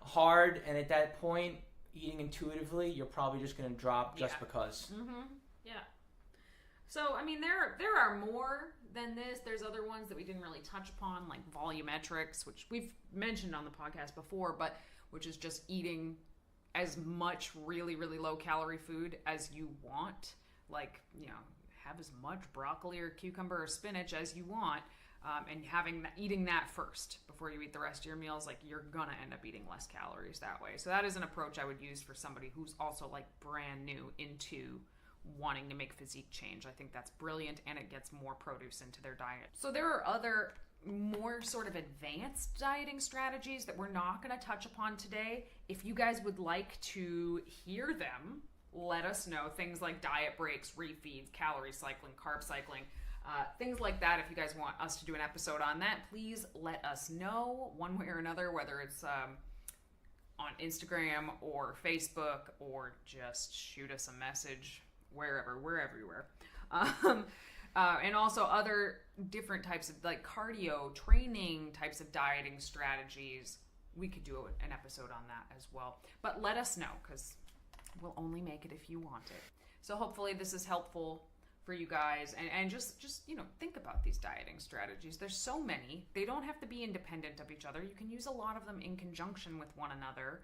hard, and at that point, eating intuitively, you're probably just going to drop just because. Mm-hmm. Yeah. So, I mean, there are more than this. There's other ones that we didn't really touch upon, like volumetrics, which we've mentioned on the podcast before, but which is just eating as much really, really low calorie food as you want. Like, you know, have as much broccoli or cucumber or spinach as you want, and eating that first before you eat the rest of your meals. Like, you're gonna end up eating less calories that way. So that is an approach I would use for somebody who's also like brand new into wanting to make physique change. I think that's brilliant, and it gets more produce into their diet. So there are other more sort of advanced dieting strategies that we're not going to touch upon today. If you guys would like to hear them, let us know. Things like diet breaks, refeeds, calorie cycling, carb cycling, things like that. If you guys want us to do an episode on that, please let us know one way or another, whether it's on Instagram or Facebook, or just shoot us a message. Wherever, we're everywhere. And also other different types of like cardio training types of dieting strategies. We could do an episode on that as well. But let us know, because we'll only make it if you want it. So hopefully this is helpful for you guys. And just you know, think about these dieting strategies. There's so many. They don't have to be independent of each other. You can use a lot of them in conjunction with one another.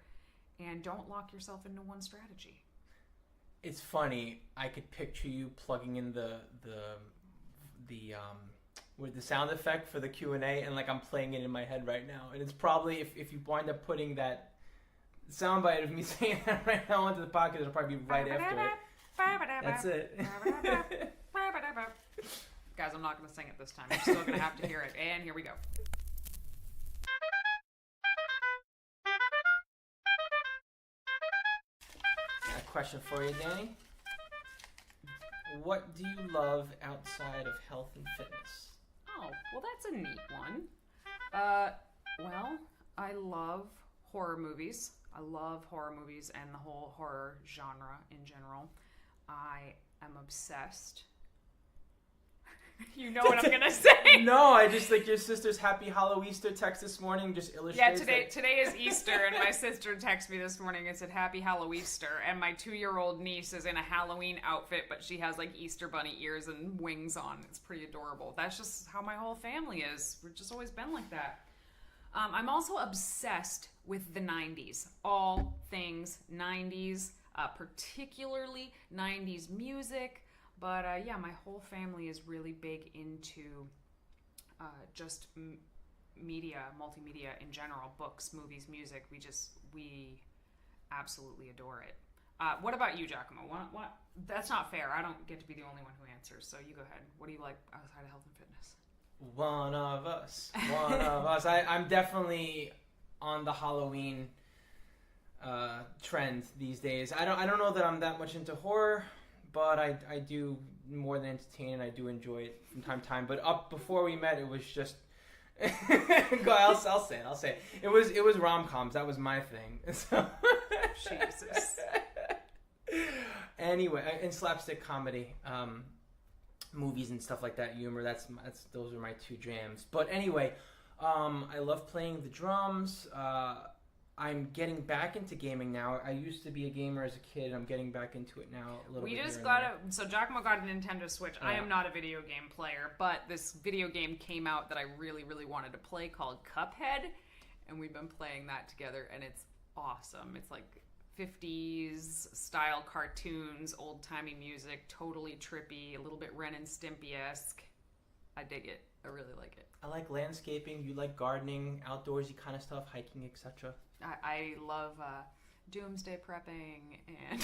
And don't lock yourself into one strategy. It's funny. I could picture you plugging in the with the sound effect for the Q&A, and like I'm playing it in my head right now. And it's probably if you wind up putting that soundbite of me saying that right now onto the podcast, it'll probably be right after it. That's it. Guys, I'm not going to sing it this time. You're still going to have to hear it. And here we go. Question for you, Danny. What do you love outside of health and fitness? Oh, well, that's a neat one. Well, I love horror movies. I love horror movies and the whole horror genre in general. I am obsessed. You know what I'm going to say. No, I just like your sister's Happy Halloweester text this morning just illustrates. Yeah, today is Easter, and my sister texted me this morning and said Happy Halloweester, and my 2-year-old niece is in a Halloween outfit, but she has like Easter bunny ears and wings on. It's pretty adorable. That's just how my whole family is. We've just always been like that. I'm also obsessed with the 90s. All things 90s, particularly 90s music. But yeah, my whole family is really big into just media, multimedia in general, books, movies, music. We absolutely adore it. What about you, Giacomo? What? That's not fair. I don't get to be the only one who answers, so you go ahead. What do you like outside of health and fitness? One of us. One of us. I'm definitely on the Halloween trend these days. I don't know that I'm that much into horror, but I do more than entertain, and I do enjoy it from time to time. But up before we met, it was just I'll say it. It was rom-coms. That was my thing. So Jesus. Anyway, and slapstick comedy. Movies and stuff like that, humor. Those are my two jams. But anyway, I love playing the drums. I'm getting back into gaming now. I used to be a gamer as a kid. I'm getting back into it now a little bit. So Giacomo got a Nintendo Switch. I am not a video game player, but this video game came out that I really, really wanted to play called Cuphead, and we've been playing that together, and it's awesome. It's like 50s style cartoons, old-timey music, totally trippy, a little bit Ren and Stimpy-esque. I dig it. I really like it. I like landscaping. You like gardening, outdoorsy kind of stuff, hiking, etc. I love doomsday prepping and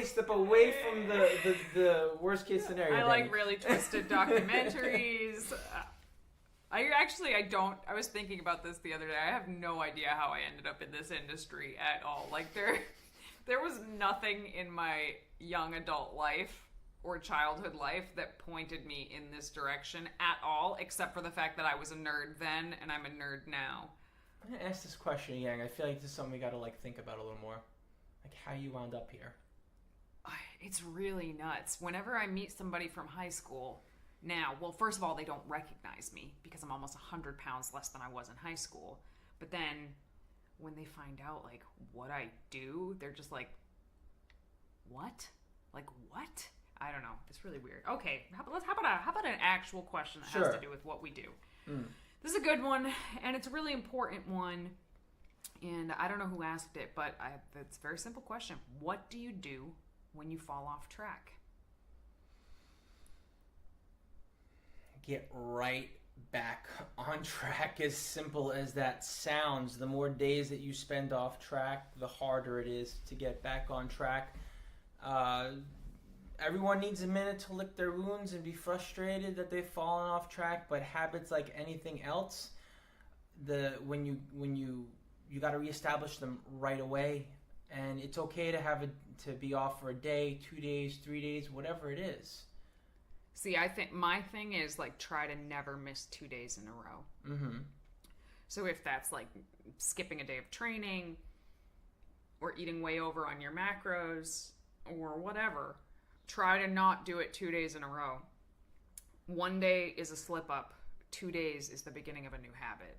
step away from the worst case scenario. I like really twisted documentaries. I was thinking about this the other day. I have no idea how I ended up in this industry at all. Like there was nothing in my young adult life or childhood life that pointed me in this direction at all, except for the fact that I was a nerd then and I'm a nerd now. I'm gonna ask this question, Yang. I feel like this is something we gotta think about a little more. Like how you wound up here. It's really nuts. Whenever I meet somebody from high school now, well, first of all, they don't recognize me because I'm almost 100 pounds less than I was in high school. But then when they find out like what I do, they're just like, what? Like what? I don't know. It's really weird. Okay, how about an actual question that has to do with what we do? This is a good one, and it's a really important one. And I don't know who asked it, but it's a very simple question. What do you do when you fall off track? Get right back on track. As simple as that sounds. The more days that you spend off track, the harder it is to get back on track. Everyone needs a minute to lick their wounds and be frustrated that they've fallen off track, but habits, like anything else, when you got to reestablish them right away, and it's okay to be off for a day, 2 days, 3 days, whatever it is. See, I think my thing is like try to never miss 2 days in a row. Mm-hmm. So if that's like skipping a day of training or eating way over on your macros or whatever, try to not do it 2 days in a row. 1 day is a slip up. 2 days is the beginning of a new habit,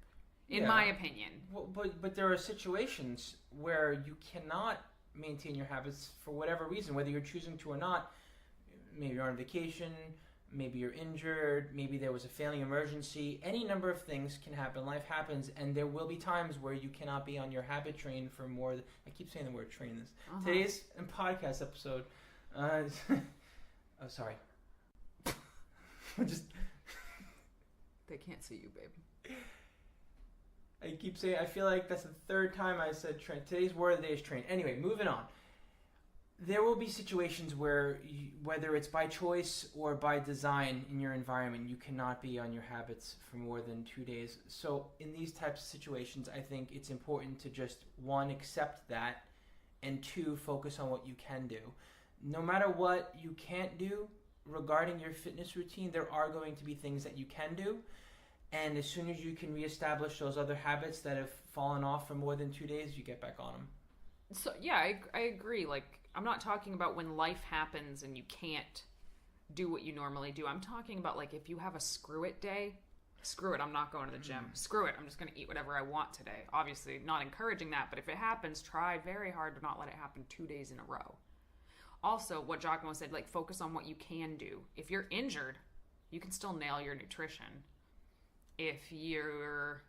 in my opinion. Well, but there are situations where you cannot maintain your habits for whatever reason, whether you're choosing to or not. Maybe you're on vacation, maybe you're injured, maybe there was a family emergency. Any number of things can happen. Life happens, and there will be times where you cannot be on your habit train for more. I keep saying the word train this. Today's podcast episode. Sorry. They can't see you, babe. I keep saying, I feel like that's the third time I said train. Today's word of the day is train. Anyway, moving on. There will be situations where, whether it's by choice or by design in your environment, you cannot be on your habits for more than 2 days. So in these types of situations, I think it's important to just, 1, accept that, and 2, focus on what you can do. No matter what you can't do regarding your fitness routine, there are going to be things that you can do. And as soon as you can reestablish those other habits that have fallen off for more than 2 days, you get back on them. So yeah, I agree. Like, I'm not talking about when life happens and you can't do what you normally do. I'm talking about, like, if you have a screw it day, screw it, I'm not going to the gym. Screw it, I'm just going to eat whatever I want today. Obviously, not encouraging that, but if it happens, try very hard to not let it happen 2 days in a row. Also, what 𝐬𝐿𝐾𝐿 said, like, focus on what you can do. If you're injured, you can still nail your nutrition. If you're...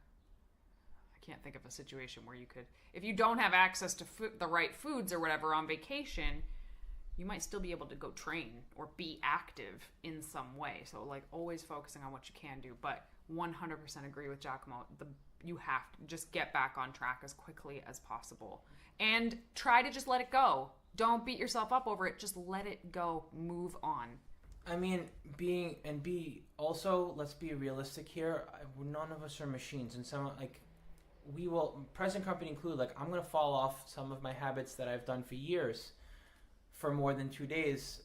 I can't think of a situation where you could... If you don't have access to the right foods or whatever on vacation, you might still be able to go train or be active in some way. So, like, always focusing on what you can do. But 100% agree with 𝐬𝐿𝐾. You have to just get back on track as quickly as possible. And try to just let it go. Don't beat yourself up over it. Just let it go. Move on. I mean, also, let's be realistic here. None of us are machines. And some, like, we will, present company included, like, I'm going to fall off some of my habits that I've done for years for more than 2 days,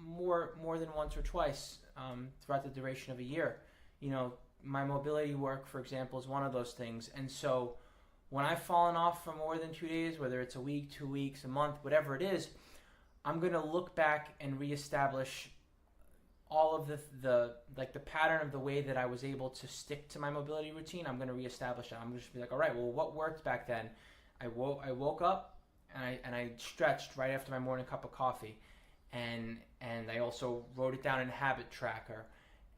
more than once or twice throughout the duration of a year. You know, my mobility work, for example, is one of those things. And so when I've fallen off for more than 2 days, whether it's a week, 2 weeks, a month, whatever it is, I'm going to look back and reestablish all of the pattern of the way that I was able to stick to my mobility routine. I'm going to reestablish it. I'm just be like, all right, well, what worked back then? I woke up and I stretched right after my morning cup of coffee, and I also wrote it down in a habit tracker,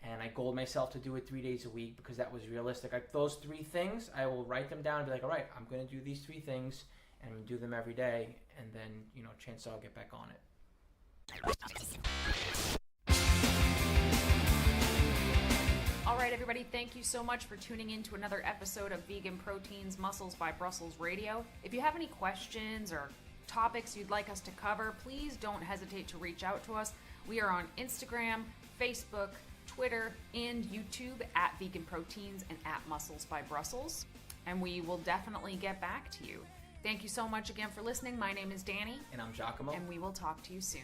and I goaled myself to do it 3 days a week because that was realistic. Like, those 3 things, I will write them down and be like, all right, I'm going to do these 3 things, and I'm going to do them every day, and then, you know, chances I'll get back on it. All right, everybody, thank you so much for tuning in to another episode of Vegan Proteins Muscles by Brussels Radio. If you have any questions or topics you'd like us to cover, please don't hesitate to reach out to us. We are on Instagram, Facebook, Twitter, and YouTube at Vegan Proteins and at Muscles by Brussels, and we will definitely get back to you. Thank you so much again for listening. My name is Danny. And I'm 𝐬𝐿𝐾𝐿. And we will talk to you soon.